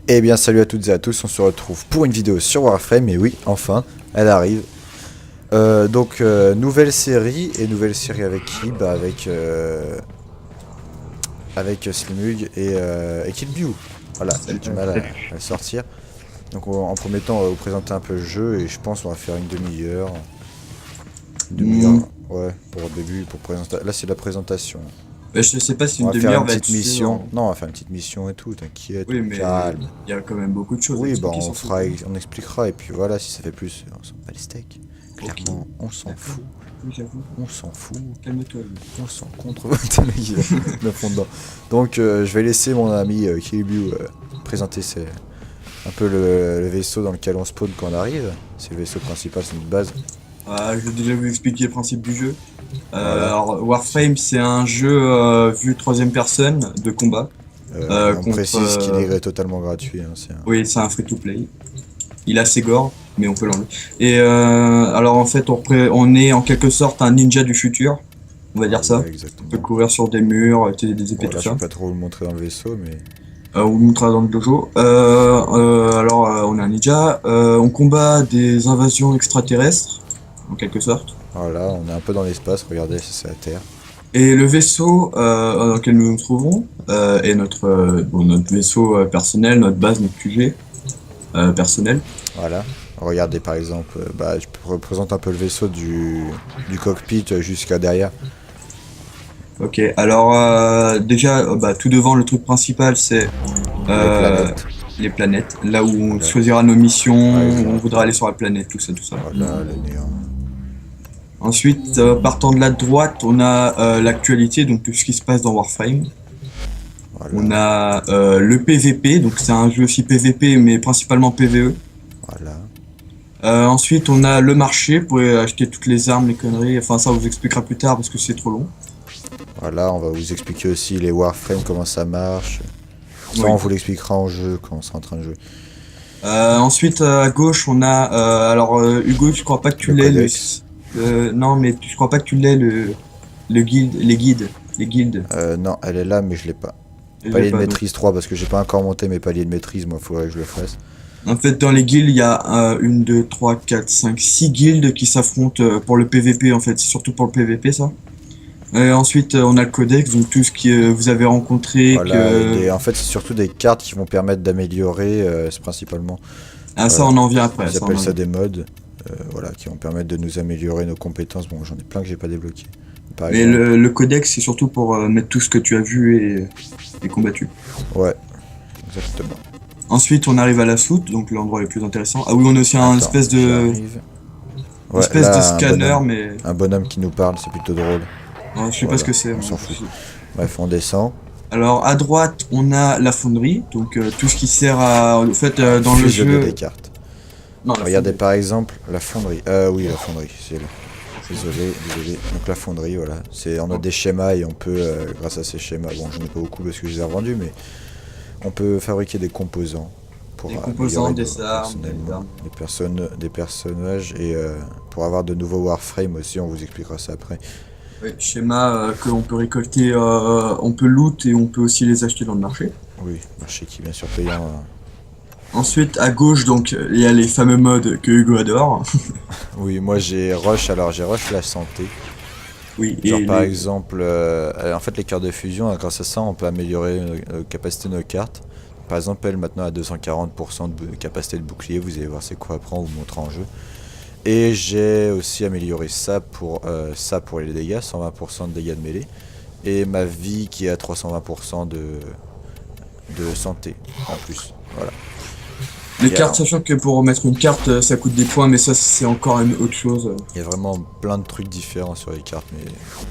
Eh bien salut à toutes et à tous, on se retrouve pour une vidéo sur Warframe, et oui, enfin, elle arrive. Nouvelle série, et nouvelle série avec qui? Bah avec Slimug et Kill Biu. Voilà, j'ai du mal à le sortir. Donc en premier temps, on va vous présenter un peu le jeu, et je pense qu'on va faire une demi-heure. Une demi-heure, ouais, pour le début, pour présenter. Là c'est la présentation. Bah, je sais pas si On une va faire demi-heure une va être petite mission. suffisant. Non, on va faire une petite mission et tout, t'inquiète, Oui, mais calme. il y a quand même beaucoup de choses à Oui, bah expliquer on sur ce fera, jeu. on expliquera et puis voilà, si ça fait plus, on s'en bat les steaks. Ok, Clairement, on s'en d'accord. fout, Oui, j'avoue. on s'en fout, Calme-toi, lui. on s'en contre. Putain, le mec, il est à fond dedans. Donc je vais laisser mon ami Kiribu présenter un peu le vaisseau dans lequel on spawn quand on arrive. C'est le vaisseau principal, c'est notre base. Je vais déjà vous expliquer le principe du jeu. Voilà. Alors, Warframe, c'est un jeu vue troisième personne de combat Et on contre. précise qu'il est totalement gratuit. Hein, c'est un... Oui, c'est un free-to-play. Il a ses gore, mais on peut l'enlever. Et alors, en fait, on est en quelque sorte un ninja du futur, on va dire ça. Ouais, On peut exactement. courir sur des murs, utiliser des épées, Bon, tout là, je ça. peux pas trop vous le montrer dans le vaisseau, mais On vous montrera dans le dojo. On est un ninja. On combat des invasions extraterrestres, en quelque sorte. voilà, on est un peu dans l'espace. Regardez, c'est la Terre. Et le vaisseau dans lequel nous nous trouvons est notre vaisseau personnel, notre base, notre QG personnel. Voilà. Regardez par exemple, je représente un peu le vaisseau du cockpit jusqu'à derrière. Ok, alors déjà, tout devant, le truc principal, c'est Les euh, planètes, les planètes. Là où on voilà. choisira nos missions, Par où on exemple, voudra aller sur la planète, tout ça, tout ça. voilà, le néant. Ensuite, partant de la droite, on a l'actualité, donc tout ce qui se passe dans Warframe. On Voilà, a le PVP, donc c'est un jeu aussi PVP, mais principalement PVE. voilà. Ensuite, on a le marché pour acheter toutes les armes, les conneries. Enfin, ça, on vous expliquera plus tard parce que c'est trop long. Voilà, on va vous expliquer aussi les Warframe, comment ça marche. Ça, Oui. on vous l'expliquera en jeu, quand on sera en train de jouer. Ensuite, à gauche, on a. Hugo, je crois pas que tu Le l'aies le. codex. Non, mais je crois pas que tu l'aies le guide, les guides. Les guildes. Non, elle est là, mais je l'ai pas. Je l'ai Palier de pas, donc. maîtrise 3, parce que j'ai pas encore monté mes paliers de maîtrise, moi, faudrait que je le fasse. En fait, dans les guildes, il y a une, deux, trois, quatre, cinq, six guildes qui s'affrontent pour le PVP, en fait. C'est surtout pour le PVP, ça. Ensuite, on a le codex, donc tout ce que vous avez rencontré, Voilà, que. en fait, c'est surtout des cartes qui vont permettre d'améliorer, c'est principalement. Ah, ça, Voilà. on en vient après. Ils Ça, on appellent en ça vient. des mods, voilà, qui vont permettre de nous améliorer nos compétences. Bon, j'en ai plein que j'ai pas débloqué. Par Mais exemple. le codex, c'est surtout pour mettre tout ce que tu as vu et combattu. Ouais, exactement. Ensuite, on arrive à la soute, donc l'endroit le plus intéressant. Ah oui, on a aussi un Attends, j'arrive. une Ouais, espèce de là, scanner, mais un bonhomme qui nous parle, c'est plutôt drôle. je sais pas ce Voilà, que c'est. on Moi. s'en fout. Bref, on descend. Alors, à droite, on a la fonderie, donc tout ce qui sert à. En fait, dans le Fusionner des jeu. cartes. Non, la Regardez fonderie. par exemple la fonderie. Oui, la fonderie, c'est le. Désolé, désolé. Donc la fonderie, voilà. On a des schémas et on peut, grâce à ces schémas, bon, j'en ai pas beaucoup parce que je les ai revendus, mais on peut fabriquer des composants pour Des composants, améliorer des armes, des armes. des personnages et pour avoir de nouveaux Warframe aussi, on vous expliquera ça après. Oui, schéma qu'on peut récolter, on peut loot et on peut aussi les acheter dans le marché. Oui, marché qui est bien sûr payant. Ensuite, à gauche, donc, il y a les fameux modes que Hugo adore. Oui, moi j'ai rush, alors j'ai rush la santé. Oui, Genre et par les. exemple, en fait les cartes de fusion, grâce à ça on peut améliorer la capacité de nos cartes. Par exemple elle maintenant a 240% de capacité de bouclier, vous allez voir c'est quoi après, on vous montre en jeu. Et j'ai aussi amélioré ça pour les dégâts, 120% de dégâts de mêlée. Et ma vie qui est à 320% de santé en plus. Voilà. Les Et cartes, alors, sachant que pour remettre une carte, ça coûte des points, mais ça, c'est encore une autre chose. il y a vraiment plein de trucs différents sur les cartes, mais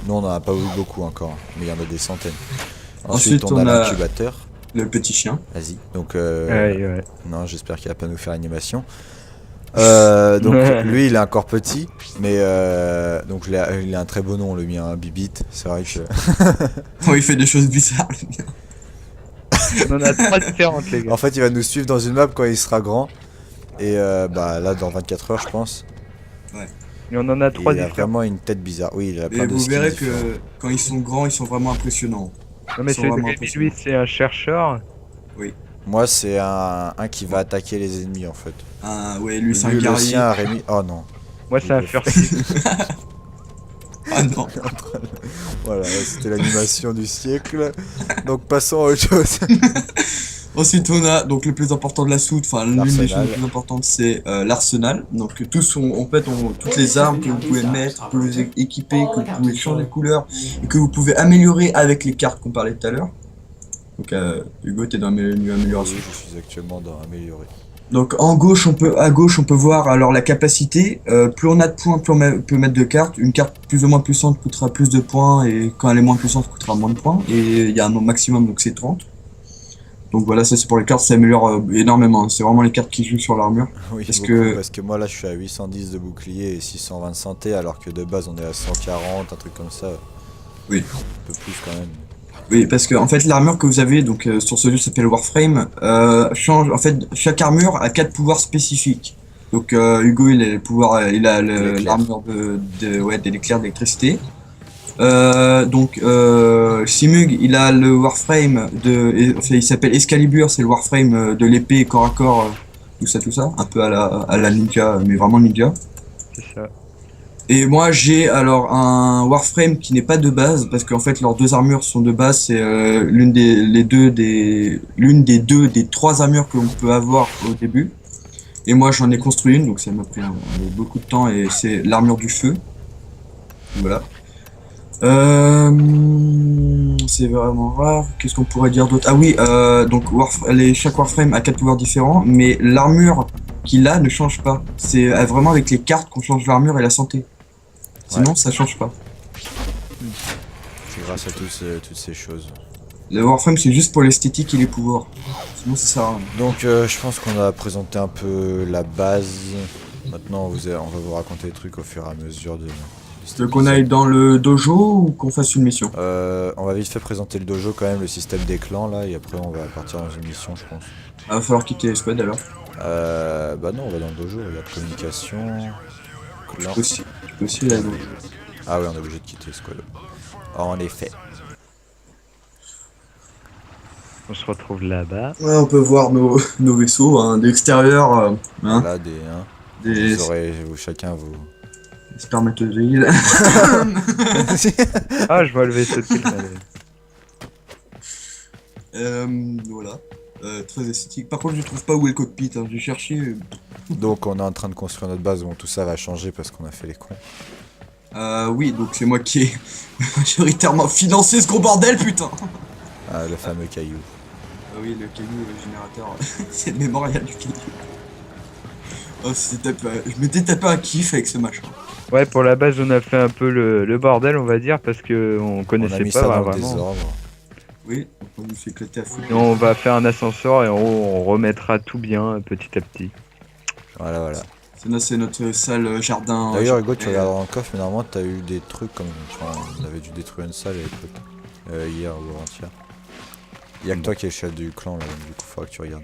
nous on n'en a pas eu beaucoup encore, mais il y en a des centaines. Ensuite Ensuite, on a on a l'incubateur. le petit chien. Vas-y. Donc, Ouais. non, j'espère qu'il va pas nous faire animation. Donc, Ouais. lui, il est encore petit, mais donc il a un très beau nom, le mien, hein, Bibit. C'est vrai que. Oh, il fait des choses bizarres. On en a trois différentes, les gars. En fait, il va nous suivre dans une map quand il sera grand. Et là, dans 24 heures, je pense. Ouais. Et on en a Et trois il a différentes. vraiment une tête bizarre. Oui, il a plein Et de vous skins verrez différents. que quand ils sont grands, ils sont vraiment impressionnants. Non, Ils mais sont celui de vraiment Baby, lui, impressionnants. c'est un chercheur. Oui. Moi, c'est un qui va attaquer les ennemis en fait. Ah ouais, lui c'est un Lui, le guerrier. sien, Rémi. Oh non. Moi, c'est un furtif. Ah non. Voilà, c'était l'animation du siècle. Donc passons à autre chose. Ensuite, on a donc le plus important de la soute, enfin l'une des L'arsenal. choses les plus importantes, c'est l'arsenal. Donc toutes les armes que vous pouvez mettre, que vous pouvez équiper, que vous pouvez changer de couleur et que vous pouvez améliorer avec les cartes qu'on parlait tout à l'heure. Donc Hugo, t'es dans le menu amélioration. Oui, je suis actuellement dans améliorer. Donc à gauche on peut voir alors la capacité. Plus on a de points, plus on peut mettre de cartes. Une carte plus ou moins puissante coûtera plus de points et quand elle est moins puissante coûtera moins de points. Et il y a un nombre maximum donc c'est 30. Donc voilà, ça c'est pour les cartes, ça améliore énormément. C'est vraiment les cartes qui jouent sur l'armure. Oui, Parce parce que- que moi là je suis à 810 de bouclier et 620 de santé alors que de base on est à 140, un truc comme ça. Oui. Un peu plus quand même. Oui, parce que en fait l'armure que vous avez donc sur ce jeu s'appelle Warframe change. En fait, chaque armure a 4 pouvoirs spécifiques. Donc Hugo il a le pouvoir, L'éclair. l'armure de l'éclair d'électricité. Simug il a le Warframe il s'appelle Excalibur, c'est le Warframe de l'épée corps à corps, tout ça, un peu à la ninja, mais vraiment ninja. C'est ça. Et moi j'ai alors un Warframe qui n'est pas de base parce qu'en fait leurs deux armures sont de base, c'est l'une des trois armures que l'on peut avoir au début. Et moi j'en ai construit une, donc ça m'a pris beaucoup de temps et c'est l'armure du feu. Voilà. C'est vraiment rare. Qu'est-ce qu'on pourrait dire d'autre? Ah oui, donc chaque Warframe a 4 pouvoirs différents, mais l'armure qu'il a ne change pas. C'est vraiment avec les cartes qu'on change l'armure et la santé. Sinon, Ouais. ça change pas. C'est grâce à toutes ces choses. Le Warframe, c'est juste pour l'esthétique et les pouvoirs. Sinon, ça sert à rien. Donc je pense qu'on a présenté un peu la base. Maintenant on va vous raconter des trucs au fur et à mesure de cet Tu veux qu'on épisode. aille dans le dojo ou qu'on fasse une mission? On va vite fait présenter le dojo quand même, le système des clans là, et après on va partir dans une mission je pense. Ah, va falloir quitter les squads alors. Bah non, on va dans le dojo, regarde communication. Clan. Tu peux aussi là. Donc. Ah ouais, on est obligé de quitter le squad. En effet. On se retrouve là-bas. Ouais, on peut voir nos vaisseaux hein, de l'extérieur. Hein, Là, des vous aurez chacun vos. spermatozoïdes. Ah, je vois le vaisseau de quelqu'un. Voilà. Très esthétique. Par contre, je trouve pas où est le cockpit. Hein. J'ai cherché. Donc on est en train de construire notre base, bon tout ça va changer parce qu'on a fait les cons. Oui, donc c'est moi qui ai majoritairement financé ce gros bordel, putain. Ah, le fameux caillou. Oui, le caillou, le générateur, c'est le mémorial du caillou. Oh, je m'étais tapé un kiff avec ce machin. Ouais, pour la base, on a fait un peu le bordel, on va dire, parce que on On a connaissait mis pas ça dans le vraiment. désordre. Oui, on nous fait éclater à fou. Et on va faire un ascenseur et en haut, on remettra tout bien petit à petit. Voilà. C'est notre salle jardin. D'ailleurs Hugo, tu et, regardes dans le coffre, mais normalement t'as eu des trucs comme. Enfin, on avait dû détruire une salle et des trucs. Hier ou avant-hier. Y'a que toi qui es chef du clan là, donc du coup faudra que tu regardes.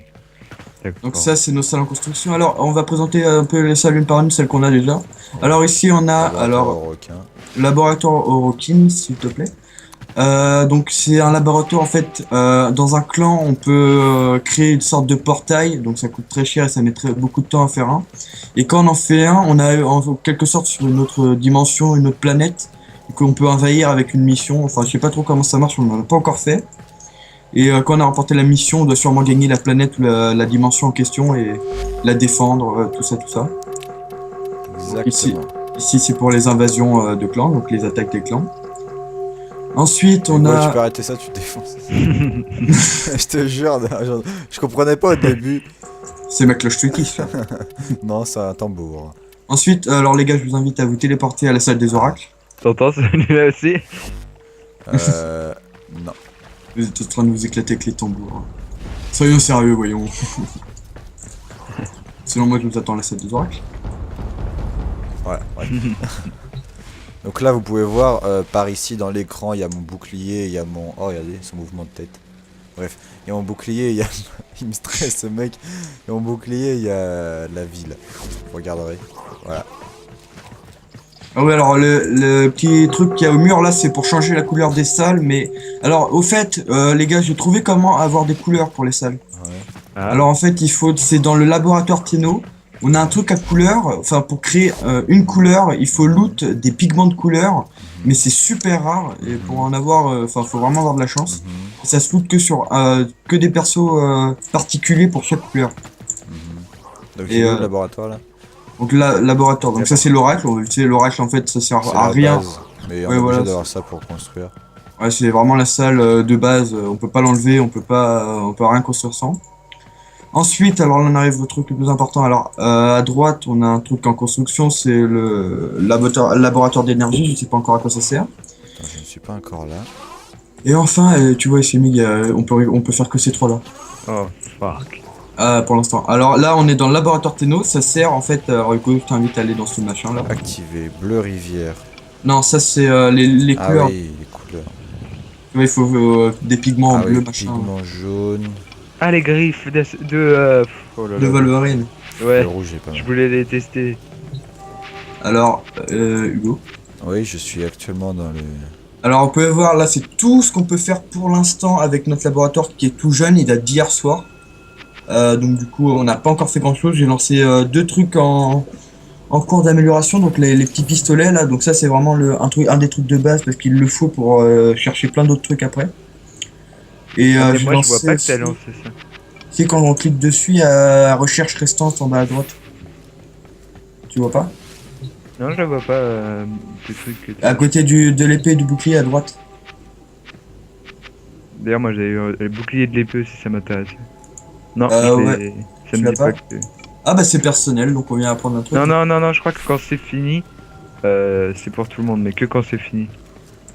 D'accord. Donc ça, c'est nos salles en construction. Alors, on va présenter un peu les salles une par une, celles qu'on a déjà. Alors ici, on a Requin. laboratoire Orokin, s'il te plaît. Donc c'est un laboratoire en fait. Dans un clan, on peut créer une sorte de portail. Donc ça coûte très cher et ça mettrait beaucoup de temps à faire un. Et quand on en fait un, on a en quelque sorte sur une autre dimension, une autre planète qu'on peut envahir avec une mission. Enfin, je sais pas trop comment ça marche, on n'en a pas encore fait. Et quand on a remporté la mission, on doit sûrement gagner la planète ou la dimension en question et la défendre, tout ça. Exactement. Ici, c'est pour les invasions de clans, donc les attaques des clans. Ensuite, on Hugo, tu a... peux arrêter ça, tu te défonces. Je te jure, je comprenais pas au début. C'est ma cloche tweety. Non, c'est un tambour. Ensuite, alors les gars, je vous invite à vous téléporter à la salle des oracles. T'entends celui-là aussi? Non. Vous êtes en train de vous éclater avec les tambours. Soyons sérieux, voyons. Selon moi, je vous attends à la salle des oracles. Ouais. Donc là, vous pouvez voir, par ici, dans l'écran, il y a mon bouclier, il y a mon... Oh, regardez, son mouvement de tête. Bref, il y a mon bouclier, il y a... il me stresse, ce mec. Il y a mon bouclier, il y a la ville. Vous regarderez. Voilà. Ah ouais, alors le petit truc qu'il y a au mur là, c'est pour changer la couleur des salles. Mais alors, au fait, les gars, j'ai trouvé comment avoir des couleurs pour les salles. Ouais. Ah, Alors en fait, c'est dans le laboratoire Tenno. On a un truc à couleur. Enfin, pour créer une couleur, il faut loot des pigments de couleur, mais c'est super rare. Et pour en avoir, enfin, faut vraiment avoir de la chance. Mhm, Et ça se loot que sur que des persos particuliers pour chaque couleur. donc Et, il est où le euh, laboratoire là? Donc là, laboratoire. Donc ça c'est l'oracle. Tu sais, l'oracle en fait, ça sert C'est à la rien. base, mais on Ouais, est obligé voilà. d'avoir ça pour construire. Ouais, c'est vraiment la salle de base. On peut pas l'enlever. On peut rien construire sans. Ensuite, alors là, on arrive au truc le plus important. Alors, à droite, on a un truc en construction, c'est le laboratoire d'énergie. Je sais pas encore à quoi ça sert. Attends, je ne suis pas encore là. Et enfin, tu vois ici, Mig, on peut faire que ces trois-là. oh, fuck. Pour l'instant. Alors là, on est dans le laboratoire Tenno. Ça sert en fait. Rico, je t'invite à aller dans ce machin-là. Activé, bleu rivière. Non, ça c'est les Ah couleurs. oui, les couleurs. Tu vois, il faut des pigments en Ah bleu, oui, machin. pigment jaune. Ah, les griffes oh là De là. Wolverine. Ouais, Le rouge est pas je mal. voulais les tester. Alors, Hugo. Oui, je suis actuellement dans le... Alors, on peut voir là, c'est tout ce qu'on peut faire pour l'instant avec notre laboratoire qui est tout jeune. Il date d'hier soir. Donc, du coup, on n'a pas encore fait grand chose. J'ai lancé deux trucs en cours d'amélioration. Donc, les petits pistolets là. Donc, ça, c'est vraiment un des trucs de base parce qu'il le faut pour chercher plein d'autres trucs après. Et Ah, mais j'ai moi, je vois lancé pas que t'as aussi- lancé ça. Tu sais, quand on clique dessus, il y a recherche restante en bas à droite. Tu vois pas? Non, je la vois pas, ce truc que tu... À côté de l'épée et du bouclier à droite. D'ailleurs, moi, j'ai eu le bouclier de l'épée si ça m'intéresse. Non, Ouais. ça Tu me l'as dit pas pas que... Ah bah c'est personnel, donc on vient apprendre un truc. Non, non, non, non, je crois que quand c'est fini, c'est pour tout le monde, mais que quand c'est fini.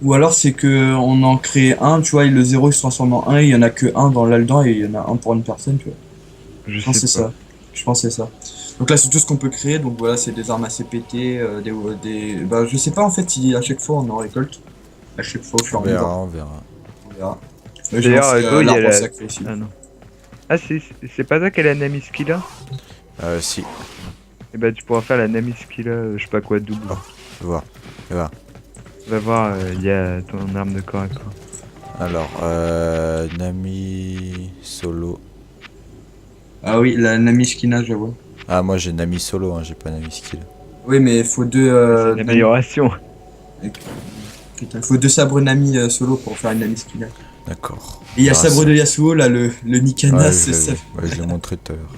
Ou alors c'est que on en crée un, tu vois, et le 0 il se transforme en 1, il y en a que un dans là-dedans et il y en a un pour une personne, tu vois. Je Je pense que sais c'est pas. ça. Je pense que c'est ça. Donc là c'est tout ce qu'on peut créer, donc voilà, c'est des armes assez pétées, Bah je sais pas en fait si à chaque fois on en récolte. À chaque fois au fur On et à mesure. verra, on verra. On verra. J'ai D'ailleurs, lancé, Go, il y a l'arbre la... sacré ici. Ah non. Ah, c'est pas ça qu'elle a Namiski là? Si, Et bah, tu pourras faire la Namiski là, je sais pas quoi, double. je vois. Je vois. Va voir, il y a ton arme de corps à corps. Alors, Nami solo. Ah oui, la Namishkina, je vois. Ah, moi j'ai Nami solo, hein, j'ai pas Nami skill. Oui, mais il faut deux. C'est une amélioration. Putain, il faut deux sabres Nami solo pour faire une Namishkina. D'accord. Et il y a Ah, sabre c'est- de Yasuo, là, le Nikana, Ouais, c'est ça. je l'ai montré tout à l'heure.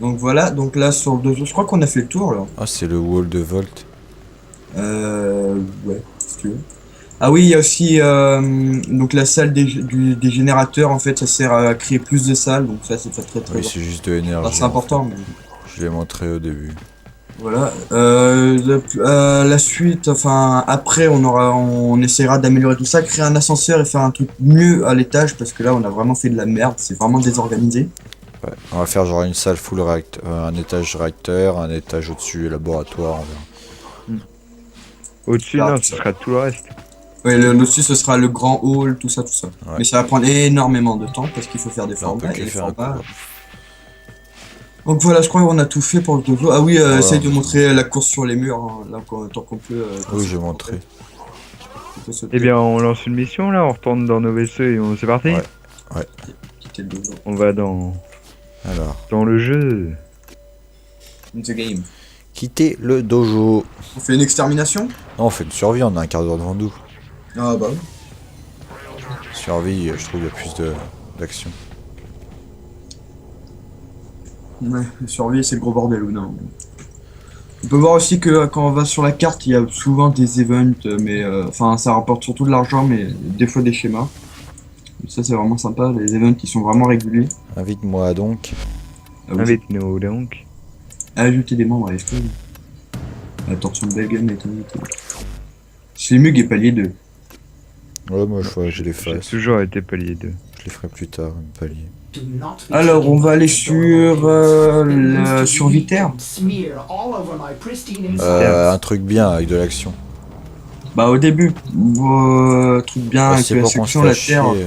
Donc voilà, donc là sur le dojo, je crois qu'on a fait le tour là. Ah, c'est le wall de Volt. Ouais, si tu veux. Ah oui, il y a aussi donc la salle des générateurs, en fait, ça sert à créer plus de salles, donc ça c'est très Oui, bon. c'est juste de Enfin, l'énergie. c'est important, mais Je l'ai montré au début. voilà. La suite, enfin après on essaiera d'améliorer tout ça, créer un ascenseur et faire un truc mieux à l'étage, parce que là on a vraiment fait de la merde, c'est vraiment désorganisé. Ouais. On va faire genre une salle full réacteur, un étage réacteur, un étage au-dessus laboratoire, on verra. Au-dessus, Ah, non, ça. ce sera tout le reste. Ouais, au-dessus ce sera le grand hall, tout ça, tout ça. Ouais. Mais ça va prendre énormément de temps parce qu'il faut faire des Là, on peut formats que et les faire un formats. coup. Donc voilà, je crois qu'on a tout fait pour le dojo. Ah oui, Voilà. essaye de montrer la course sur les murs, hein, là, tant qu'on peut. Oui, j'ai montré. On peut sauter, Eh bien, on lance une mission là, on retourne dans nos vaisseaux et c'est parti. Ouais. quitter le dojo. On va dans Alors, le jeu. In the game. quitter le dojo. On fait une extermination? Non, on fait une survie, on a un quart d'heure devant nous. Ah bah oui. Survie, je trouve qu'il y a plus d'action. Ouais, la survie c'est le gros bordel ou non. On peut voir aussi que quand on va sur la carte, il y a souvent des events, mais enfin ça rapporte surtout de l'argent, mais des fois des schémas. Ça c'est vraiment sympa, les events qui sont vraiment réguliers. Invite-moi donc. Ah oui, Avec nous donc. ajouter des membres à l'esclave. La torsion de Belgium est invitée. C'est Mug et palier 2. Ouais, moi je les J'ai fasse. toujours été palier 2. Je les ferai plus tard, un palier. Alors on va aller sur sur Viter. Un truc bien avec de l'action. Bah au début, truc bien avec c'est la pour qu'on se section la fasse Terre. chier.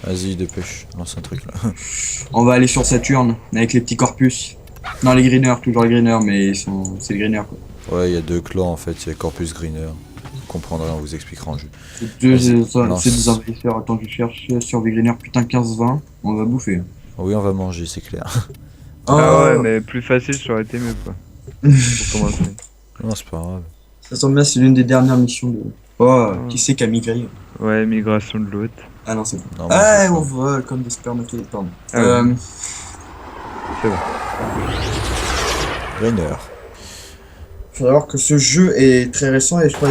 Vas-y, dépêche, lance un truc là. On va aller sur Saturne avec les petits corpus. Non les greeners, toujours les greeners, mais c'est les greeners quoi. Ouais, il y a deux clans en fait, il y a Corpus Greener. Donc comprendrez, on vous expliquera en jeu. C'est Lance. des envahisseurs. Attends, je cherche survie grenier. Putain, 15-20. On va bouffer. Oui, on va manger, c'est clair. Ah ouais, mais plus facile, ça aurait été mieux, quoi. Pour commencer. Non, c'est pas grave. Ça tombe bien, c'est l'une des dernières missions de. Oh, qui c'est qui a migré? Ouais, migration de l'autre. Ah non, c'est bon. Non, Ah, moi, on vole comme des spermatozoïdes, pardon. Ah ouais. C'est bon. Rainer. Faut savoir que ce jeu est très récent et je crois,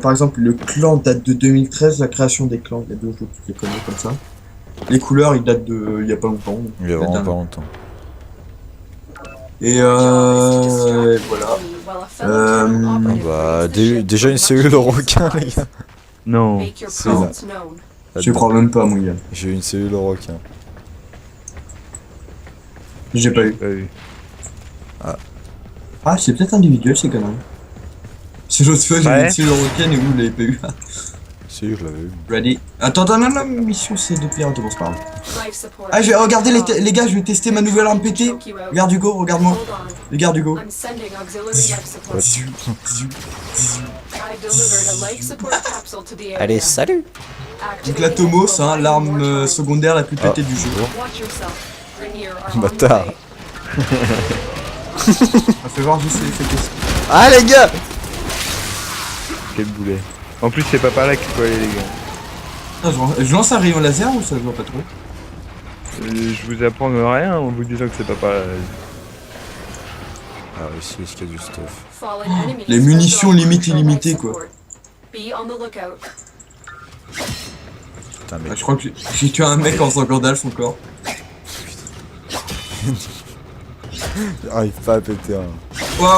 par exemple, le clan date de 2013, la création des clans. Il y a 2 jours, tu les connais comme ça. Les couleurs, ils datent de. Il y a pas longtemps. Il y a vraiment pas longtemps. Et voilà. Bah, déjà une cellule au requin, les gars. Non. C'est là. Je crois même pas, mon gars. J'ai eu une cellule au requin. J'ai pas eu. Pas vu. Ah, c'est peut-être individuel ces conneries. C'est l'autre fois, j'ai Ouais. mis une cellule requin et vous, vous l'avez pas eu. Si, je l'avais eu. Ready. Attends, non, mission c'est de pirates, bon, c'est pas grave. Ah, je vais regarder les gars, je vais tester ma nouvelle arme pétée. Regarde Hugo, regarde-moi. Regarde Hugo. Allez, salut. Donc la Tomos, hein, l'arme secondaire la plus pétée du jeu. Bâtard. Ça fait voir juste l'effet question. Ah, les gars. Quel boulet. En plus, c'est pas par là qu'il faut aller, les gars. Ah, je lance un rayon laser ou ça se voit pas trop? Je vous apprends rien en vous disant que c'est pas par là. Ah, ici, est-ce qu'il y a du stuff? Les munitions limite illimitées, quoi. Putain, mais Ah, je crois que j'ai tué un mec en faisant Gandalf encore. j'arrive pas à péter un. Ouais,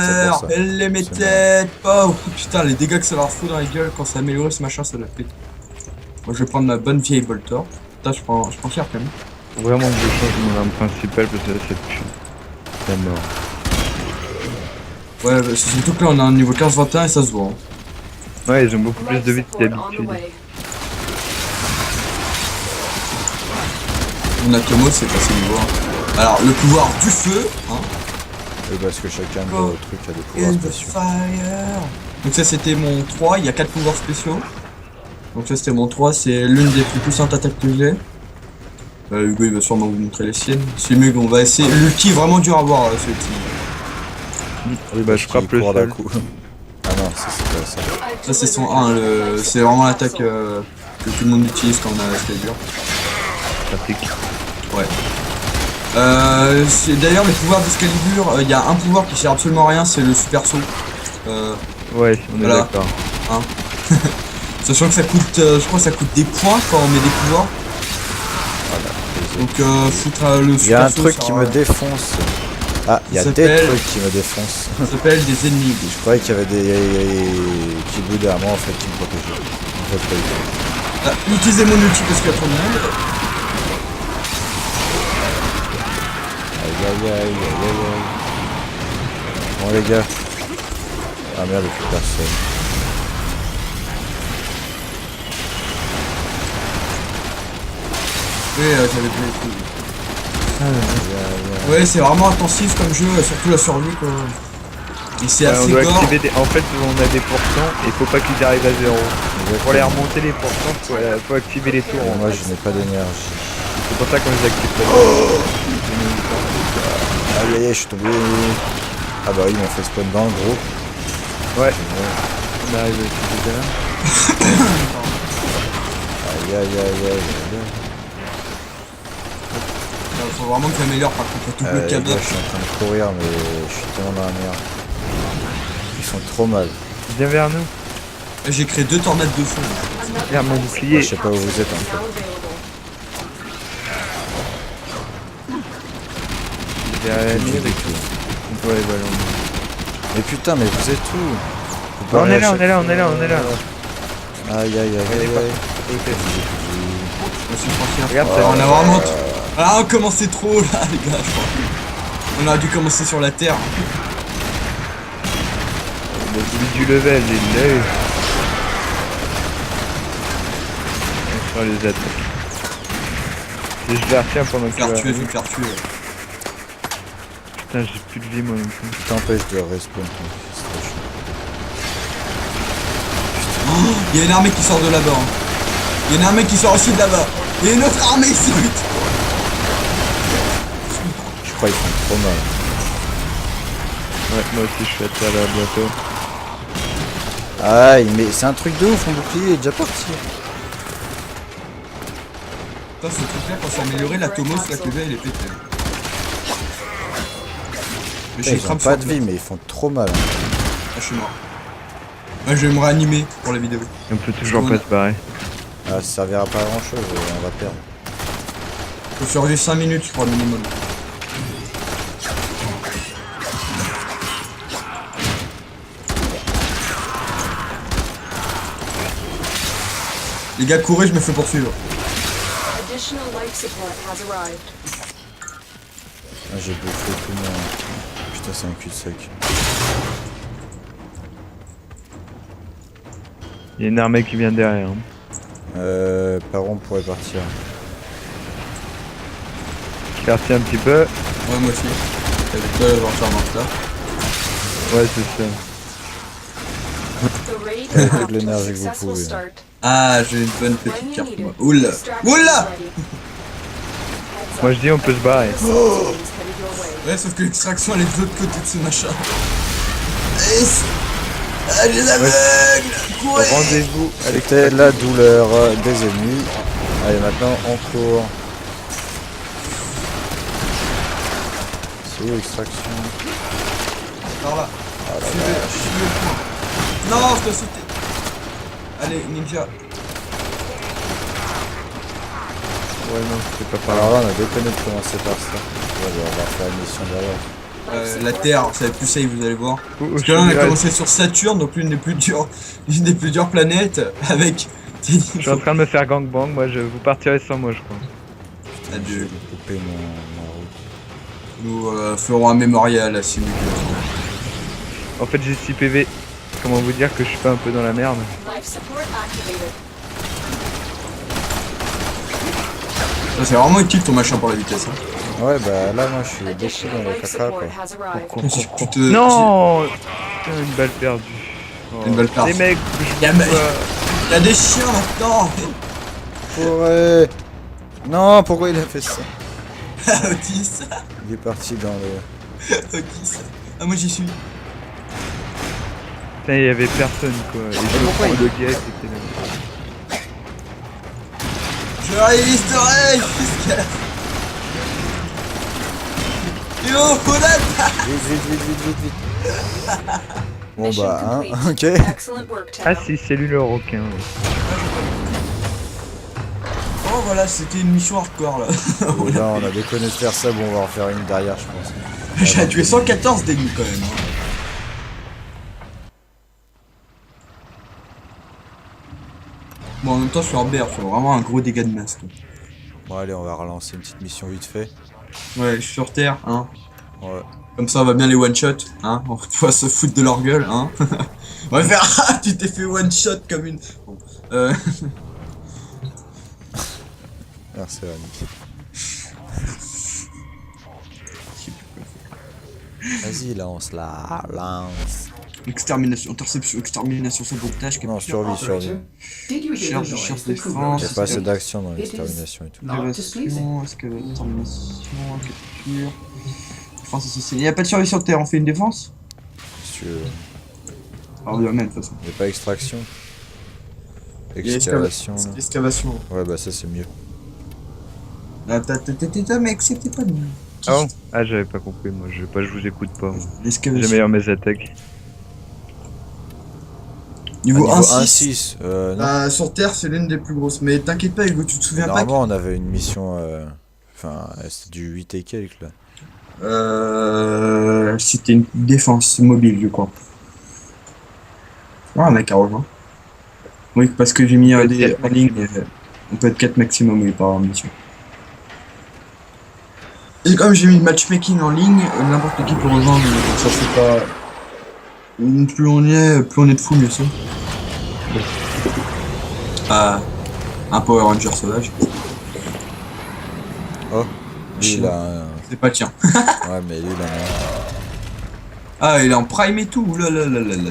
c'est pour ça. elle les mettait pas. Oh, putain, les dégâts que ça leur fout dans la gueule quand ça améliore ce machin, ça la pète. Moi, je vais prendre ma bonne vieille Voltor. Putain, je prends cher quand même. Faut vraiment que je change mon arme principale parce que là, c'est pue. C'est mort. Ouais, bah, c'est surtout que là, on a un niveau 15-21 et ça se voit. Hein. Ouais, ils ont beaucoup plus de vie que d'habitude. On a Tomo, c'est passé niveau 1. Alors, le pouvoir du feu, hein. Oui, parce que chacun de Oh. nos trucs a des pouvoirs And the spéciaux. fire. Donc ça, c'était mon 3, il y a 4 pouvoirs spéciaux. Donc ça, c'était mon 3, c'est l'une des plus puissantes attaques que j'ai. Hugo, il va sûrement vous montrer les siennes. C'est mieux qu'on va essayer. L'ulti est vraiment dur à voir, celui-ci. Oui, bah, je frappe le Pouvoir d'un sol. coup. Ah non, ça c'est pas ça. Ça, c'est son 1, c'est vraiment l'attaque que tout le monde utilise quand on a Excalibur. Pratique. Ouais. D'ailleurs, les pouvoirs d'Excalibur, il y a un pouvoir qui sert absolument à rien, c'est le super saut. Ouais, on est Voilà. d'accord. Sachant que ça coûte, je crois que ça coûte des points quand on met des pouvoirs. Donc foutre le Il y a un super saut, truc ça qui va. me défonce. Ah, il y a Ça des s'appelle- trucs qui me défoncent. Ça s'appelle des ennemis. Je croyais qu'il y avait des petits bouts derrière moi en fait qui me protégeaient. En fait, pas du tout. Utilisez mon ulti parce qu'il y a trop de monde. Aïe aïe aïe aïe aïe aïe. Bon les gars. Ah merde, il n'y a plus personne. Oui, j'avais plus les coups. Aïe, aïe, aïe. Ouais, c'est vraiment intensif comme jeu, surtout la survie quoi. Et c'est Ouais, on assez doit gore. activer des... En fait, on a des pourcents et faut pas qu'ils arrivent à 0. Pour les remonter les pourcents, faut activer les tours. Et moi je n'ai pas d'énergie. C'est pour ça qu'on les active pas. Aïe aïe aïe, je suis tombé. Ah bah oui, ils m'ont fait spawn dans le gros. Ouais. On arrive aussi déjà là. Aïe aïe aïe aïe aïe. Faut vraiment que j'améliore par contre, tout le Les gars, cadeau. je suis en train de courir mais je suis tellement dans la merde. Ils font trop mal. Viens vers nous. J'ai créé 2 tornades de feu. Regarde mon bouclier. Je sais pas où vous êtes en fait. Derrière la mire. Ouais, voilà. Mais putain, mais vous êtes où? Vous On parlez est à là, chaque on est là, fois. on est là, on est là. Aïe aïe aïe aïe aïe. Je me suis franchi Regarde, un- on a vraiment. Ah, on commençait trop là, les gars, je crois. On aurait dû commencer sur la terre. le bruit du level, il l'a eu. On va faire les attaques. Et je les retiens pendant que tu Faire vas... tuer, je vais me faire tuer. Putain, j'ai plus de vie moi non plus. T'empêche de respawn. C'est trop chiant. Il y a une armée qui sort de là-bas. Hein. Il y a une armée qui sort aussi de là-bas. Il y a une autre armée ici, vite. Je crois qu'ils font trop mal. Ouais, moi aussi je suis à terre là bientôt. Aïe, mais c'est un truc de ouf, mon bouclier est déjà parti. Putain, ce truc-là, quand c'est amélioré, la Tomos, la PV, elle est pétée. Mais Putain, ils ont pas de vie, mais ils font trop mal. Hein. Ah, je suis mort. Ouais, je vais me réanimer pour la vidéo. Et on peut toujours pas se barrer. Ah, ça servira pas à grand chose, on va perdre. Faut survivre 5 minutes, je crois, minimum. Les gars, courez, je me fais poursuivre. Additional life support has arrived. Ah, j'ai bouffé tout mon... Putain, c'est un cul-de-sac. Il y a une armée qui vient derrière. Hein. Par où on pourrait partir? Quartier un petit peu. Ouais, moi aussi. T'avais pas avoir faire dans ça. Ouais, c'est ça. The raid Avec is off to a l'énergie que vous successful pouvez. start. Ah, j'ai une bonne petite When you carte, need moi. it, Oula. extraction Oula. is ready. Moi je dis on peut se barrer. Heads up, teams headed your way. Ouais, sauf que l'extraction, elle est de l'autre côté de ce machin. Yes. Ah, j'ai l'aveugle. Courez. Rendez-vous avec C'était la douleur des ennemis. Allez, maintenant on court. C'est où l'extraction? Par là. Ah là Suivez, là. suivez le point. Non, je dois sauter. Allez, ninja. Ouais non, c'est pas par là. Alors là, on a déconné de commencer par ça. Ouais, on va faire une mission derrière. La Terre, ça va être plus safe, vous allez voir. Ouh, Parce je que là, on a suis- commencé sur Saturne, donc l'une des plus dures planètes, avec. Je suis en train de me faire gangbang, moi vous partirez sans moi je crois. Je vais Adieu. couper ma route. Nous ferons un mémorial à Simu. En fait j'ai 6 PV. Comment vous dire que je suis pas un peu dans la merde? Life support activated. Ça, c'est vraiment utile ton machin pour la vitesse. Hein. Ouais, bah là, moi je suis beaucoup Additional dans le life caca support quoi. has arrived. Si tu te- Non Putain, une balle perdue. Oh. Une balle perdue. Les mecs, Y'a y a des chiens maintenant. Pourrait... Non, pourquoi il a fait ça? Otis. Il est parti dans le... Otis. Ah, moi j'y suis. putain, il y avait personne quoi. Et je pourquoi prends il- le gars c'était là. Je résisterai. Qu'est-ce qu'il y a? Yo, Fonat. Vite. Bon Mission bah, hein, complete. ok. Excellent work, Ah Tao. si, c'est lui le requin. Ouais. Oh voilà, c'était une mission hardcore là. Et là, on a déconné de faire ça, bon, on va en faire une derrière, je pense. J'ai tué 114 d'ennemis quand même. Hein. Bon, en même temps, je suis en BR, je fais vraiment un gros dégât de masse. Quoi. Bon, allez, on va relancer une petite mission vite fait. Ouais, je suis sur Terre, hein. Ouais. Comme ça, on va bien les one-shot, hein. On va se foutre de leur gueule, hein. On va faire ah, tu t'es fait one-shot comme une. Bon, Merci, Annie. Vas-y, lance-la, lance. extermination, interception, extermination, sabotage, Non, survie. Did you hear the Cherche noise the défense. Il n'y a Cougar pas assez made? d'action dans l'extermination et tout. Not displeasing. Extermination, capture. Défense associée. Il n'y a pas de survie sur Terre, on fait une défense? Si tu veux. Alors, de toute façon. Il n'y a pas extraction. Il y a Excavation. là. Excavation. Ouais, bah ça c'est mieux. Ah, mais acceptez pas de nous. Ah bon? Ah j'avais pas compris, moi je vous écoute pas. Moi. J'ai L'excavation. meilleur mes attaques. Niveau Ah, 1-6. 1-6. Non. Sur Terre, c'est l'une des plus grosses. Mais t'inquiète pas, Hugo, tu te souviens pas Normalement, on avait une mission. Enfin, c'était du 8 et quelques là. C'était une défense mobile, je crois. Ah, on a qu'à rejoindre. Oui, parce que j'ai mis On peut des être en ligne. On peut être 4 maximum, oui, par mission. Et comme j'ai mis le matchmaking en ligne, n'importe qui peut rejoindre, donc ça fait pas. Plus on est de fou, mieux c'est. Ah, un Power Ranger sauvage. Oh, lui il a un... C'est pas le tien. Ouais, mais lui il en a un. Ah, il est en prime et tout. Oulala,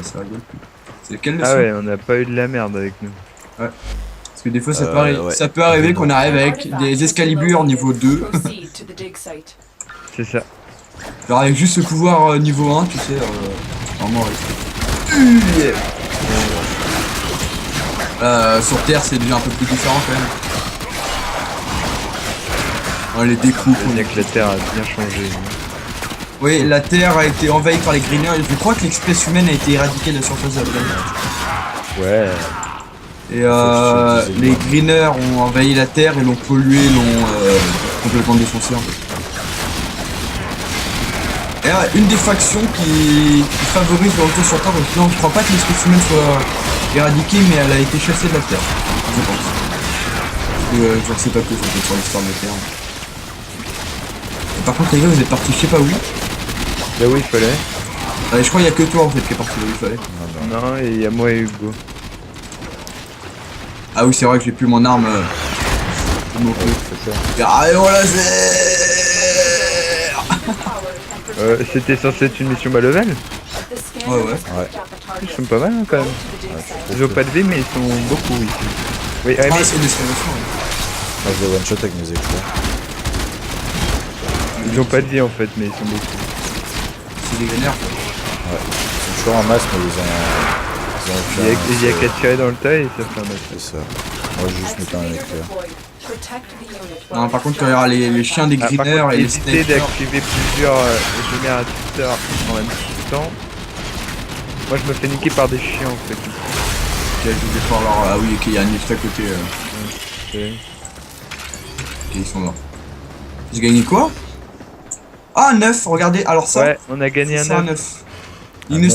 ça rigole plus. C'est lequel le Ah son? ouais, on n'a pas eu de la merde avec nous. Parce que des fois ça Ouais. ça peut arriver qu'on arrive An avec artifact des has been Excalibur located. niveau 2. Proceed to the dig site. C'est ça. Genre avec juste ce pouvoir niveau 1, tu sais, vraiment sur Terre c'est déjà un peu plus différent quand même. Les découpes. C'est bien que la Terre a bien changé. Oui, la Terre a été envahie par les Greeners et je crois que l'espèce humaine a été éradiquée de la surface de la planète. Ouais. Et les Greeners ont envahi la Terre et l'ont pollué, l'ont complètement défoncé en fait. Et une des factions qui favorise le retour sur Terre, donc non, je crois pas que l'espèce humaine soit éradiquée, mais elle a été chassée de la Terre, je pense. Je ne sais pas plus en fait sur l'histoire de la Terre. Et par contre les gars, vous êtes partis je sais pas où. Là où il fallait. Je crois qu'il y a que toi en fait qui est parti là où il fallait. Non, et il y a moi et Hugo. Ah oui, c'est vrai que j'ai plus mon arme. C'est ça. Carrément laser. C'était censé être une mission bas level. The Ouais, ouais. scanner has picked up a Ils target. sont pas mal hein, quand même. Go to the dig site. Ils ont pas de vie mais ils sont beaucoup ici. Oui, Ah, mais c'est une escalation. Moi je les one shot avec mes éclairs. ils ont pas de vie en fait mais ils sont beaucoup. C'est des Greeners. Ils sont toujours en masse, mais ils ont Il y a qu'à tirer dans le tas et ça fait un match. C'est ça. Moi je juste mettre un Excavator éclair. deployed. Protect the unit while Non, par contre, quand il y aura les chiens des Par Greeners contre, et les évitez snipers. d'activer plusieurs générateurs en même temps. Moi je me fais niquer par des chiens en fait. Ok, je vais voir leur. Ah oui, ok, il y a un lift à côté. Ok. Ok, ils sont là. J'ai gagné quoi? Ah, 9, regardez, alors ça. Ouais, on a gagné C'est un un 9. 9. Un Il ne 9.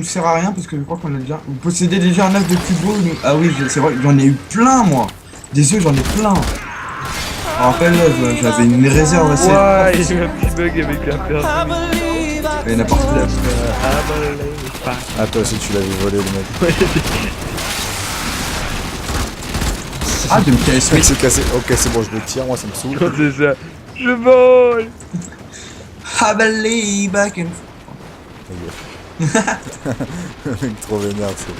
sert à rien parce que je crois qu'on a déjà. Vous possédez déjà un 9 de plus beau. Ah oui, c'est vrai, j'en ai eu plein moi. Des œufs, j'en ai plein. Je me rappelle, j'avais une réserve assez. Ouais, il y a eu un petit bug avec la personne. Et n'importe quoi. Ah toi aussi tu l'avais volé le mec. Ah, de me casser. Ce mec s'est cassé. Ok c'est bon je le tire, moi ça me saoule. C'est ça. Je vole. I believe I can. Le mec trop vénère c'est.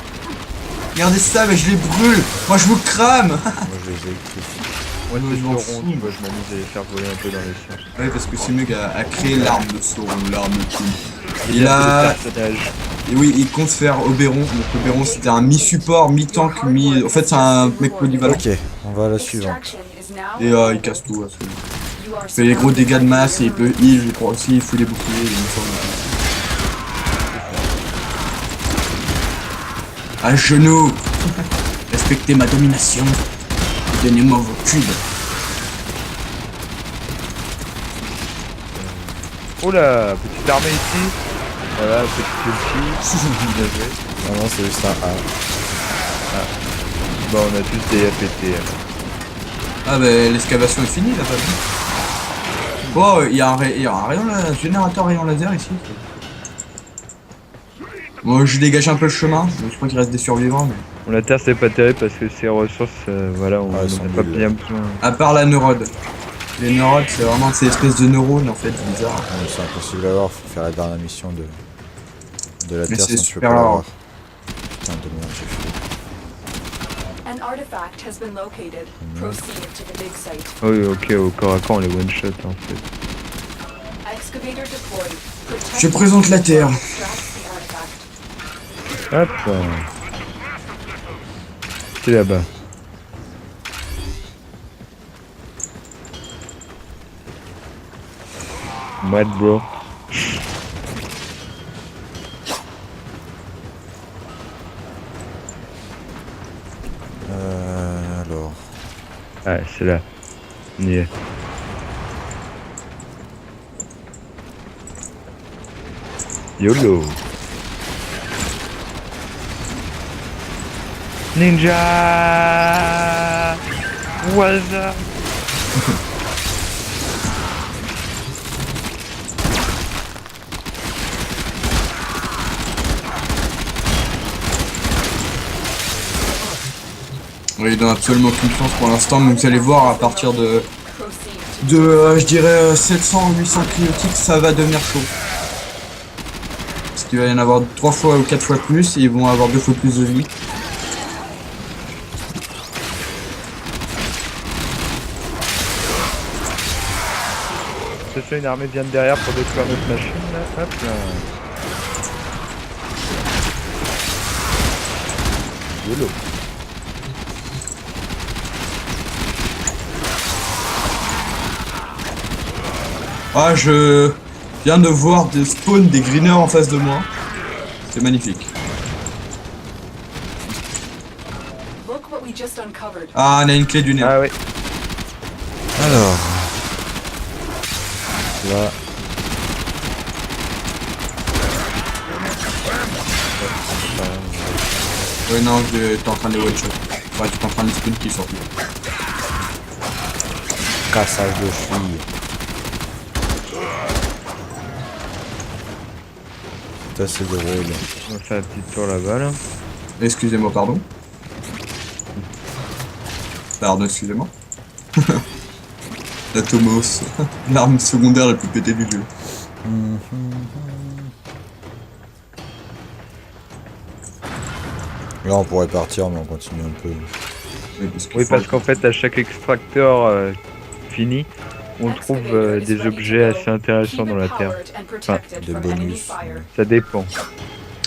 Regardez ça, mais je les brûle. Moi, je vous crame. Moi je les électrifie. Moi Ouais, c'est je m'en Sauron, fous. tu vois, je m'amuse à les faire voler un peu dans les cieux. Ouais, parce que c'est mieux qu'à créer l'arme de Sauron, l'arme de tout. Il Il y a a. des personnages. Et oui, il compte faire Oberon. Donc Oberon, c'était un mi-support, mi-tank, mi. En fait, c'est un mec polyvalent. Ok, on va à la suivante. Extraction is now Et il casse tout. Là, You are il fait les gros surrounded. dégâts de masse et il peut heal, je crois aussi. Il fout les boucliers. Il me semble. À genoux. Respectez ma domination. Donnez-moi vos cubes. Oula, petite armée ici. Voilà, petit ulti. Bien joué. Non non c'est juste un A. Bon, on a tous des APT. Ah bah l'excavation est finie là-bas. Bon, il y a un générateur rayon laser ici. Bon, je dégage un peu le chemin. Je crois qu'il reste des survivants. Mais... Bon, la terre c'est pas terrible parce que ces ressources, voilà, on Ouais, elles n'a sont pas nulles. bien besoin. À part la neurode. Les neurodes, c'est vraiment ces espèces de neurones en fait bizarres. Ouais, c'est impossible à avoir, faut faire la dernière mission de la Mais Terre c'est sinon tu peux super pas rare. l'avoir. Putain de merde j'ai fait. An artifact has been located. Proceed to the dig site. Oui, ok, au corps à corps on les one shot en fait. Excavator deployed. Protect Je présente la Terre. Extract the artifact. Hop. C'est là-bas. Mad bro. Alors. Ah, c'est là. On y est. YOLO. Ninja. What's up? Oui, il donne absolument aucune chance pour l'instant, mais vous allez voir à partir de, Proceed to je dirais 700 800 criotiques, ça va devenir chaud. Parce qu'il va y en avoir 3 fois ou 4 fois plus et ils vont avoir 2 fois plus de vie. C'est ça, une armée vient de derrière pour détruire notre machine là. Hop là. YOLO. Ah, je viens de voir des spawns des greeners en face de moi. C'est magnifique. Look what we just uncovered. Ah, on a une clé du nerf. Ah ouais. Alors. Là. Ouais, non, t'es en train de les one-shot. Ouais, t'es en train de les spawn qui sortent. Cassage de cheville. C'est assez drôle. On va faire un petit tour là-bas là. Excusez-moi, pardon. Pardon, excusez-moi. La Tomos, l'arme secondaire la plus pétée du jeu. Là on pourrait partir mais on continue un peu. Oui, parce qu'en fait, à chaque extracteur fini, on trouve des objets assez intéressants dans la Terre. des bonus. Ça dépend.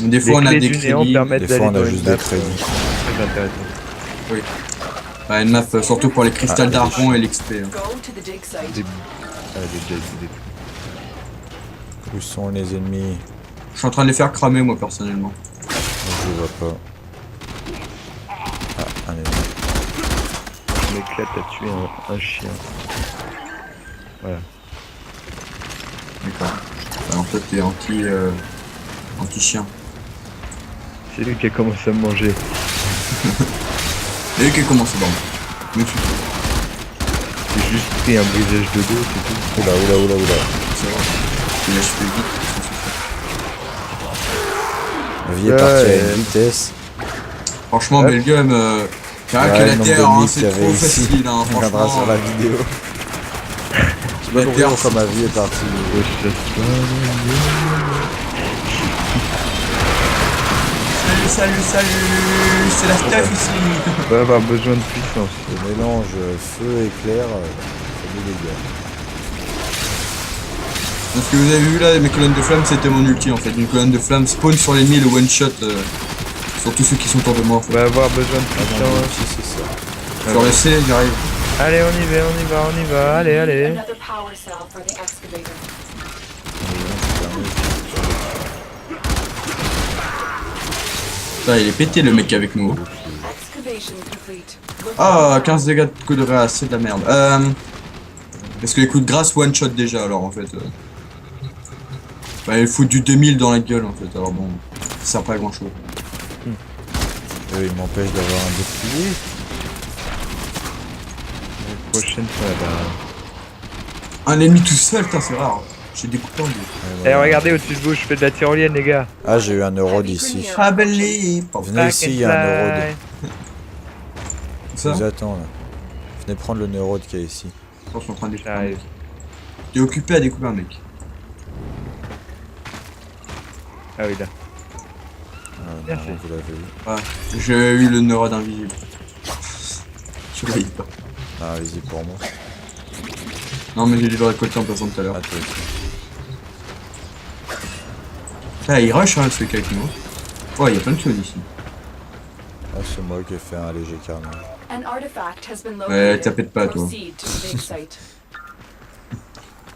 Des fois on a clés des du néant crédits. permettent Des fois on d'aller a dans juste une des map, crédits. très intéressant. Ouais, une map surtout pour les cristals Ah, d'argent et l'XP. Hein. Go to the dig site. Des- Où sont les ennemis? Je suis en train de les faire cramer moi personnellement. Je les vois pas. Ah, un ennemi. L'éclat a tué un chien. Voilà. D'accord. Bah, en fait t'es anti-chien. C'est lui qui a commencé à me manger. Et qui commence à me tue. J'ai juste pris un brisage de dos, c'est tout. Oula, oula, oula, oula. C'est vrai. Tu lâches plus vite. La vie est partie à une vitesse. Franchement, Ouais. Belgium, c'est vrai Ouais, que le la nombre Terre, de hein, mythes c'est qu'il y trop avait ici. facile, hein, On regardera franchement. sur la vidéo. Je sais pas La pour Terre, quand ma vie est partie. Salut, c'est la stuff ici. On va avoir besoin de puissance. Le mélange feu éclair, fait des dégâts. Donc, ce que vous avez vu là, mes colonnes de flammes, c'était mon ulti en fait. Une colonne de flammes spawn sur l'ennemi et le one shot sur tous ceux qui sont autour de moi en On fait. va avoir besoin de Ah non, puissance. si c'est ça. Sur le C, j'arrive. Allez, on y va, allez. Another power cell for the excavator. Putain, il est pété le mec avec nous. Excavation complete. Look Ah, 15 dégâts de coup de grâce, c'est de la merde. Parce que les coups de grâce one shot déjà alors en fait. Bah, il fout du 2000 dans la gueule en fait, alors bon, ça sert pas à grand chose. Il m'empêche d'avoir un bouclier. La prochaine fois, là. Un ennemi tout seul, putain, c'est rare. J'ai découpé en deux. Eh, regardez au-dessus de vous, je fais de la tyrolienne, les gars. Ah, j'ai eu un euro d'ici. Ah, belé. Venez ici, il y a un neurode. Je Ça, vous attends là. Venez prendre le neurode qu'il y a ici. je suis en train de découper un J'arrive. mec. T'es occupé à découper un mec. Ah oui, là. Ah, Merci. non, vous l'avez vu. Ouais, j'ai eu le neurode invisible. Je voyais pas. Ah, vas-y pour moi. Non, mais j'ai dû le récolter en passant tout à l'heure. Ah, toi aussi. Ah, il rush hein, ce mec avec nous. Oh, il y a plein de choses ici. Ah, c'est moi qui ai fait un léger carnage. An artifact has been Ouais, located. t'appelles pas, toi. Proceed to the dig site.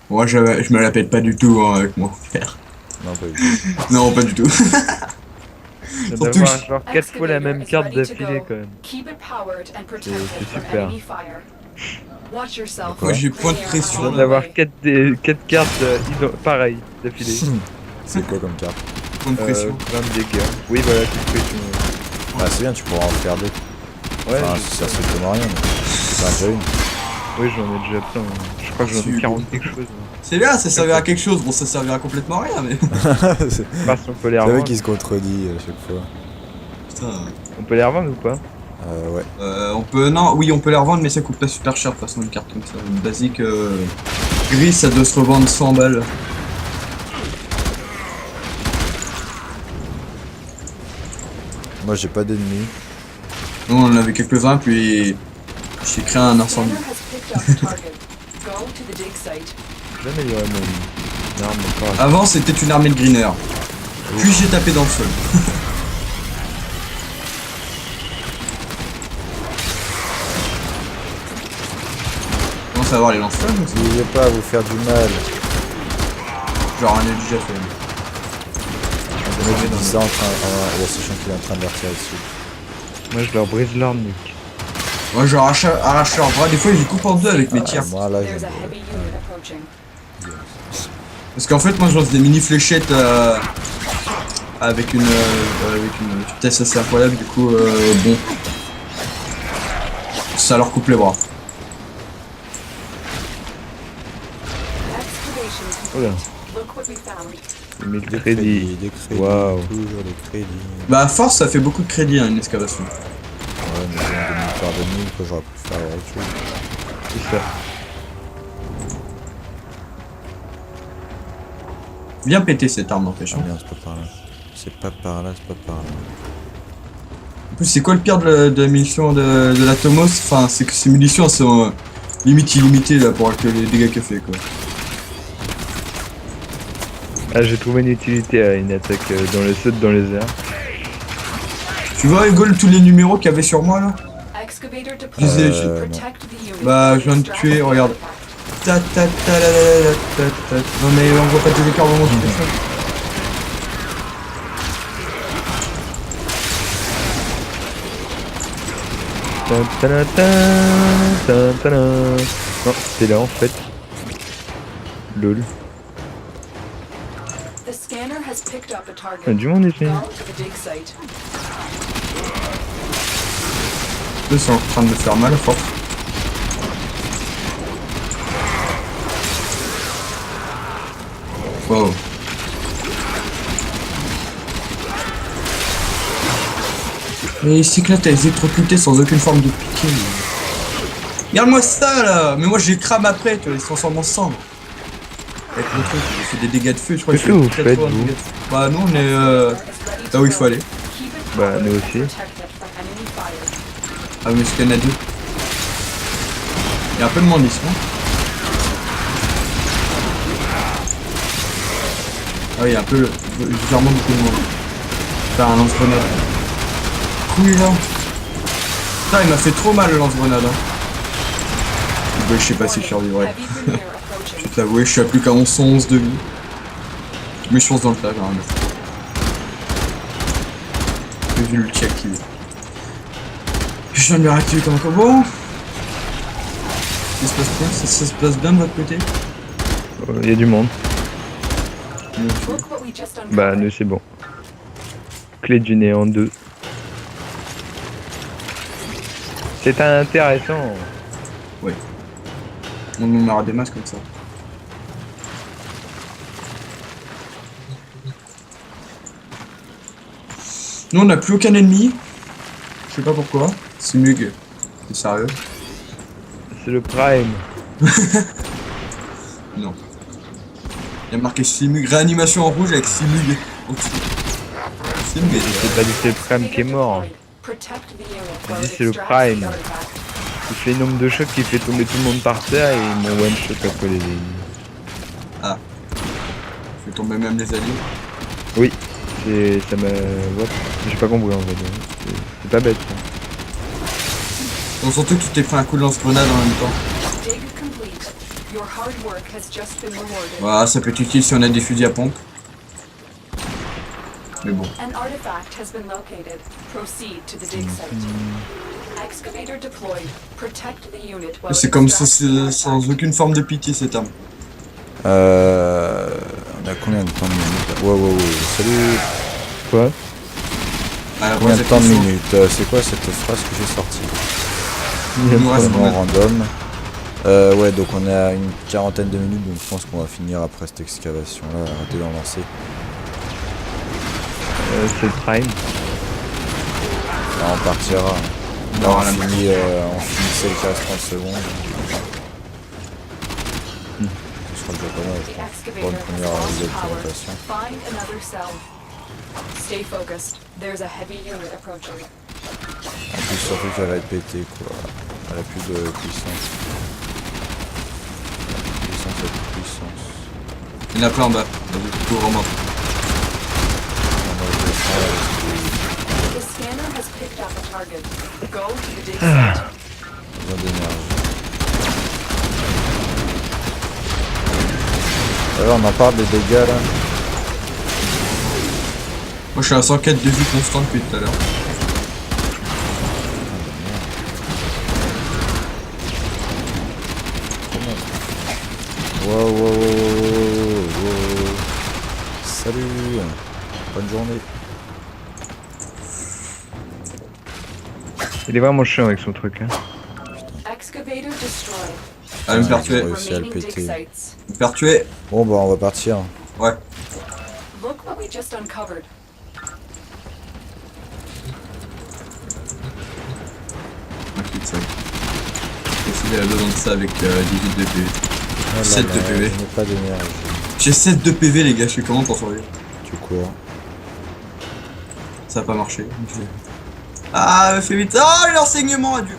Moi, je me la pète pas du tout hein, avec mon frère. Non, pas du tout. Non, pas du tout. Ça Surtout doit avoir que- genre 4 fois la même Excavator is carte ready to d'affilée go. quand même. Keep it powered and protected c'est from super. enemy fire. Watch yourself. Moi, j'ai point de Clear pression, out Ça the doit avoir way. 4 cartes pareilles d'affilée. Hmm. C'est quoi comme carte? Point de pression. 20 de dégâts. Oui, voilà, toute pression. Ah, c'est bien, tu pourras en faire d'autres. Ouais, Enfin, ça sert strictement à rien, mais t'en as déjà une. oui, j'en ai déjà plein. Je crois que j'en ai Super. 40 quelque chose. C'est bien, ça servira à quelque chose. Bon, ça servira complètement à rien, mais. C'est Parce qu'on peut les vrai revendre. qu'il se contredit à chaque fois. Putain. On peut les revendre ou pas? Ouais. On peut. Non, oui, on peut les revendre, mais ça coûte pas super cher de toute façon, une carte comme ça. Une basique gris, ça doit se revendre 100 balles. Moi j'ai pas d'ennemis. Nous on en avait quelques-uns, puis j'ai créé un incendie. Scanner has picked up the target. Go to the dig site. J'ai amélioré mon arme encore. Avant c'était une armée de greeners. Puis j'ai tapé dans le sol. Comment ça va les lance-flammes aussi? N'oubliez pas à vous faire du mal. Genre on est déjà fait. On est dans ça en train. Il y a ce chien qui est en train de leur tirer dessus. Moi je leur brise l'arme, Nick. Moi je arrache leurs bras, des fois je les coupe en deux avec mes tirs. Moi là, There's j'ai. a heavy unit approaching. Parce qu'en fait moi je lance des mini fléchettes avec une vitesse assez incroyable, du coup bon. Ça leur coupe les bras. Excavation Oh là. complete. Look what we found. 1000 Des crédits. des crédits. Waouh. Toujours des crédits. Bah à force ça fait beaucoup de crédit une excavation. Ouais, mais j'ai un demi-quart de mille que j'aurais pu faire autre chose. C'est ça. Bien pété cette arme n'empêche. Ah merde, c'est pas par là. C'est pas par là, c'est pas par là. En plus c'est quoi le pire de la munition de la Tomos? Enfin c'est que ces munitions elles sont limite illimitées là pour que les dégâts qu'elle fait quoi. Ah, j'ai trouvé une utilité à une attaque dans le saut dans les airs. Tu vois Hugo tous les numéros qu'il y avait sur moi là? Excavator Je les ai- deployed. Protect the unit. Bah, je viens de tuer, regarde. Ta ta ta la la la ta ta. Non mais on voit pas tous les cartes vraiment tout ça. Non, c'était là en fait. Lol. The scanner has picked up a Il y a target. du monde ici. Go to the dig site. Eux sont en train de me faire mal à force. Wow. Mais c'est que là t'as électrocuté sans aucune forme de piqué. Regarde-moi ça là. Mais moi j'ai crame après, tu vois, il se transforme en cendre. Avec le truc, il fait des dégâts de feu, je crois. Qu'est-ce qu'il que fait vous 80 faites, dégâts vous de feu. Bah nous on est là où il faut aller. Keep it Bah, covered nous and aussi. protected from enemy fire. Ah mais c'est qu'il y en a deux. Il y a un peu de munitions. Ah oui, il y a un peu légèrement beaucoup de monde. Faire un lance-grenade. Couille là. Putain, il m'a fait trop mal le lance-grenade. Hein. Ouais, je sais pas si je survivrai. Heavy Vermeer approaching. Je vais te l'avouer, je suis à plus qu'à 1111 de vie. Mais je fonce dans le tas, quand même. J'ai vu l'ulti activé. Je viens de le réactiver comme un combo. Ça se passe bien, ça se passe bien de votre côté. Il y a du monde. Look what we just uncovered. Bah, nous c'est bon. Clé du néant 2. C'est intéressant. On aura des masques comme ça. Nous on n'a plus aucun ennemi. Je sais pas pourquoi. C'est Mug. C'est sérieux. C'est le prime. Non. Il y a marqué Simug. Réanimation en rouge avec Simug. Simug. C'est pas dit c'est le prime qui est mort. Protect the unit Je while dis it c'est le extracts prime. the artifact. Il fait nombre de chocs qui fait tomber tout le monde par terre et ils m'ont one shot après les ennemis. Je fais tomber même les alliés. Oui, c'est ça m'a. What? J'ai pas compris en fait. C'est pas bête. Ça. Bon, surtout que tu t'es pris un coup de lance-grenade en même temps. Dig complete. Your hard work has just been rewarded. Voilà, ça peut être utile si on a des fusils à pompe. Mais bon. An artifact has been located. Proceed to the dig site. Excavator deployed. Protect the unit while C'est it comme ça, extracts the c'est artifact. sans aucune forme de pitié cette arme. On a combien de temps de minutes? Wow, salut. Quoi? Alors, Combien de temps de attention. minutes? C'est quoi cette phrase que j'ai sortie? Il nous reste Vraiment combien? random. Ouais, donc on a une quarantaine de minutes, donc je pense qu'on va finir après cette excavation là, arrêtez d'en lancer. C'est le prime. Là, on partira. Là, Non, on la finit celle qui reste 30 secondes. Ce sera déjà pas mal, je The pense. Pour excavator une has première lost vidéo de power. présentation. Find another cell. Stay focused. There's a heavy unit approaching. En plus, surtout qu'elle va être pétée, quoi. Elle a plus de puissance. Puissance, elle a plus de puissance. Il y en a plein en bas. Faut vraiment. The scanner has picked up a target. Go to the dig site. Besoin d'énergie. Alors, on en parle des dégâts là. Moi je suis à 104 de vie constant depuis tout à l'heure. Wow, wow, wow, wow. Salut. Bonne journée. Il est vraiment chiant avec son truc. Hein. Excavator destroyed. Ah, me faire tuer. réussi à le Remaining dig péter. sites. Me faire tuer. Bon bah on va partir. Ouais. Look what we just uncovered. Inquiète ça. Il a besoin de ça avec 18 de PV. Oh là 7 là, de PV. je n'ai pas d'énergie. J'ai 7 de PV les gars, je fais comment pour survivre? Tu cours. Ça a pas marché. Ah, fais vite. Ah, l'enseignement, adieu.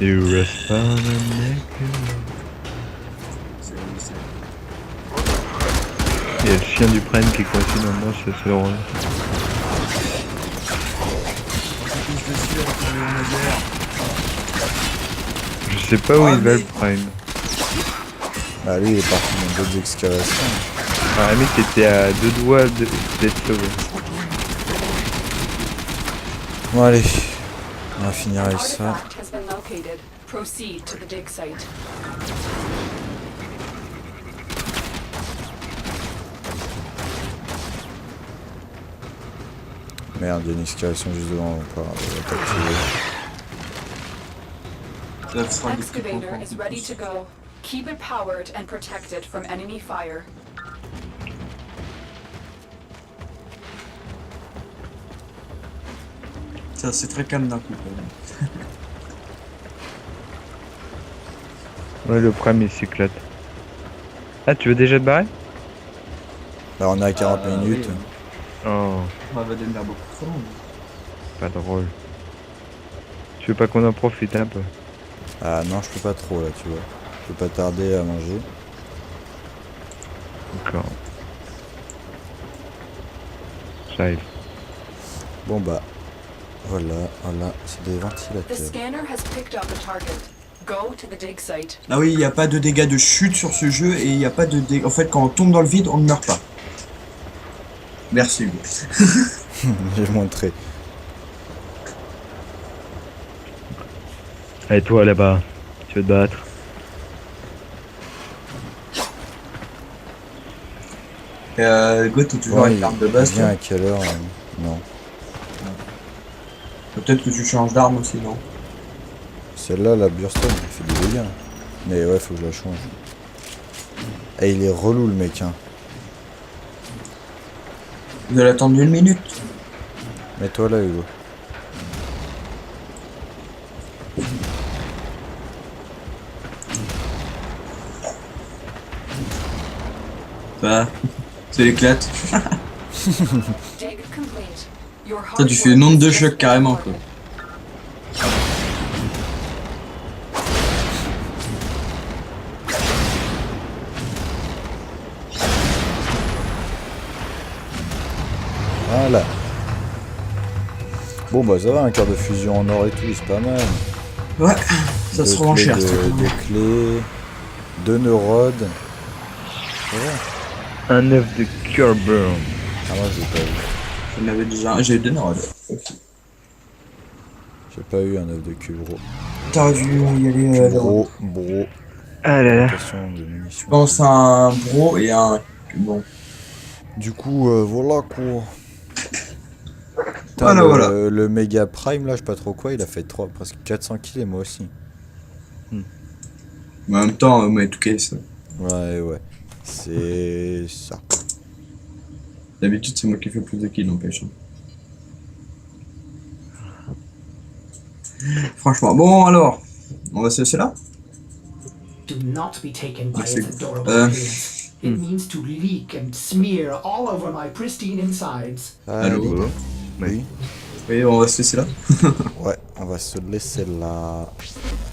You rest on the neck. Il y a le chien du prenne qui est coincé dans moi, c'est drôle. Je sais pas où Ah, il va mais- le prime. Ah lui il est parti dans d'autres excavations. Ah, mec était à 2 doigts d'être sauvé. Bon allez, on va finir avec ça. Artifact has been located. Proceed to the dig site. Merde, il y a une excavation juste devant, on va pas activer. Ça sera des trucs Excavator encore is plus. ready to go. Keep it powered and protected from enemy fire. Ça, c'est très calme d'un coup. quand même. Ouais, le prime il s'éclate. Ah, tu veux déjà te barrer? Là on est à 40 minutes. oui. Oh, On va devenir beaucoup trop long. pas drôle. Tu veux pas qu'on en profite un peu? Ah non, je peux pas trop là, tu vois. Je peux pas tarder à manger. D'accord. J'arrive. Bon bah, voilà, c'est des The ventilateurs. scanner has picked up a target. Go to the dig site. Ah oui, il n'y a pas de dégâts de chute sur ce jeu et il n'y a pas de dégâts. En fait, quand on tombe dans le vide, on ne meurt pas. Merci Hugo. J'ai montré. Allez, toi là-bas, tu veux te battre? Hugo, t'es toujours Ouais, avec l'arme de base. il vient toi à quelle heure non. Peut-être que tu changes d'arme aussi, non? Celle-là, la Burston, elle fait des dégâts. Mais ouais, faut que je la change. Et il est relou le mec, hein. Vous allez attendre 1 minute. Mets-toi là, Hugo. Bah, c'est l'éclate. Dig complete. Your Toi, tu hard fais work nombre has de just chocs been carrément, quoi. rewarded. Voilà. Bon bah ça va, un quart de fusion en or et tout, c'est pas mal. Ouais, ça se Deux rend clés cher, de- ça. Des clés, 2 neurodes. Ça va. Un œuf de Curburn. Ah moi j'ai pas eu. J'en avais déjà un, j'ai eu 2 neurones. J'ai pas eu un œuf de cube gros. T'aurais dû y aller. Bro. Ah là là. Attention de munitions. Je pense à un bro et un. Bon. Du coup, voilà quoi. Putain, Voilà, le, voilà. le Mega Prime là, je sais pas trop quoi, il a fait presque 400 kills et moi aussi. Mais en même temps, mais tout cas, ça. Ouais. C'est ça. D'habitude, c'est moi qui fais plus de kills, n'empêche. Franchement, bon alors, on va se laisser là. Do not be taken by Merci. its adorable Euh, appearance. It means to leak and smear all over my pristine insides. Allô. Allez. Oui. Oui, on va se laisser là. Ouais, on va se laisser là.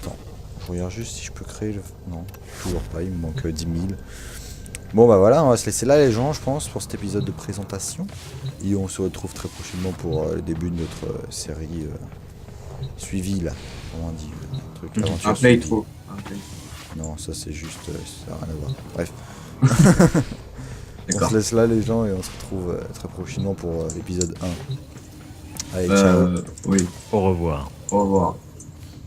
Attends, je regarde juste si je peux créer le... Non, toujours pas, il me manque 10 000. Bon bah voilà, on va se laisser là les gens, je pense, pour cet épisode de présentation. Et on se retrouve très prochainement pour le début de notre série suivie là. Comment on dit truc, aventure Un suivie. playthrough. Non, ça c'est juste... ça n'a rien à voir. Bref. On D'accord. se laisse là les gens et on se retrouve très prochainement pour l'épisode 1. Allez, ciao. Oui, Au revoir. au revoir.